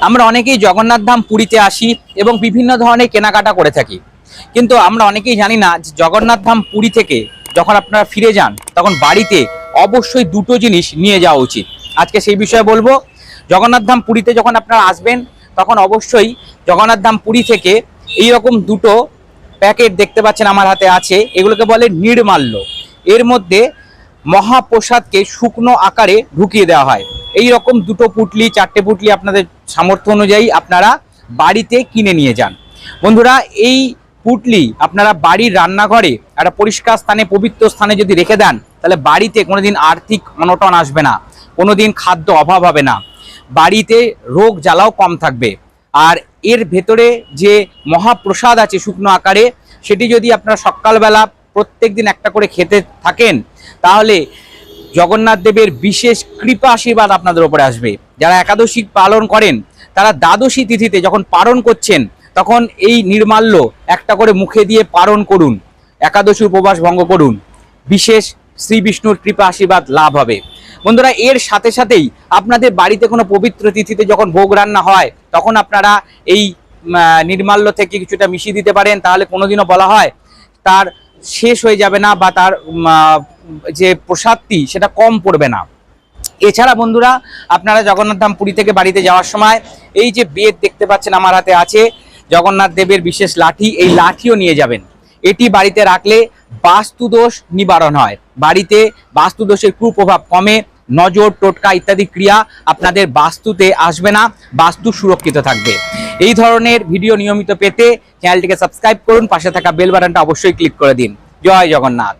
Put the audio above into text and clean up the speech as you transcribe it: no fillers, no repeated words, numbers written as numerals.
আমরা অনেকেই জগন্নাথ ধাম পুরীতে আসি এবং বিভিন্ন ধরনের কেনাকাটা করে থাকি, কিন্তু আমরা অনেকেই জানি না যে জগন্নাথ ধাম পুরী থেকে যখন আপনারা ফিরে যান তখন বাড়িতে অবশ্যই দুটো জিনিস নিয়ে যাওয়া উচিত। আজকে সেই বিষয়ে বলবো। জগন্নাথ ধাম পুরীতে যখন আপনারা আসবেন তখন অবশ্যই জগন্নাথ ধাম পুরী থেকে এইরকম দুটো প্যাকেট দেখতে পাচ্ছেন আমার হাতে আছে, এগুলোকে বলে নির্মাল্য। এর মধ্যে মহাপ্রসাদকে শুকনো আকারে ঢুকিয়ে দেওয়া হয়। এই রকম দুটো পুটলি, চারটে পুটলি আপনাদের সামর্থ্য অনুযায়ী আপনারা বাড়িতে কিনে নিয়ে যান। বন্ধুরা, এই পুটলি আপনারা বাড়ির রান্নাঘরে একটা পরিষ্কার স্থানে, পবিত্র স্থানে যদি রেখে দেন, তাহলে বাড়িতে কোনোদিন আর্থিক অনটন আসবে না, কোনোদিন খাদ্য অভাব হবে না, বাড়িতে রোগ জ্বালাও কম থাকবে। আর এর ভেতরে যে মহাপ্রসাদ আছে শুকনো আকারে, সেটি যদি আপনারা সকালবেলা প্রত্যেক দিন একটা করে খেতে থাকেন, তাহলে জগন্নাথ দেবের বিশেষ কৃপা আশীর্বাদ আপনাদের উপরে আসবে। যারা একাদশী পালন করেন তারা দ্বাদশী তিথিতে যখন পালন করছেন তখন এই নির্মাল্য একটা করে মুখে দিয়ে পালন করুন, একাদশী উপবাস ভঙ্গ করুন, বিশেষ শ্রী বিষ্ণুর কৃপা আশীর্বাদ লাভ হবে। বন্ধুরা, এর সাথে সাথেই আপনাদের বাড়িতে কোনো পবিত্র তিথিতে যখন ভোগ রান্না হয় তখন আপনারা এই নির্মাল্য থেকে কিছুটা মিশিয়ে দিতে পারেন, তাহলে কোনোদিনও বলা হয় তার শেষ হয়ে যাবে না বা তার যে প্রসাদটি সেটা কম পড়বে না। এছাড়া বন্ধুরা, আপনারা জগন্নাথ ধাম পুরী থেকে বাড়িতে যাওয়ার সময় এই যে বেদ দেখতে পাচ্ছেন আমার হাতে আছে, জগন্নাথ দেবের বিশেষ লাঠি, এই লাঠিও নিয়ে যাবেন। এটি বাড়িতে রাখলে বাস্তুদোষ নিবারণ হয়, বাড়িতে বাস্তুদোষের কুপ্রভাব কমে, নজর, টোটকা ইত্যাদি ক্রিয়া আপনাদের বাস্তুতে আসবে না, বাস্তু সুরক্ষিত থাকবে। এই ধরনের ভিডিও নিয়মিত পেতে চ্যানেলটিকে সাবস্ক্রাইব করুন, পাশে থাকা বেল বাটনটা অবশ্যই ক্লিক করে দিন। জয় জগন্নাথ।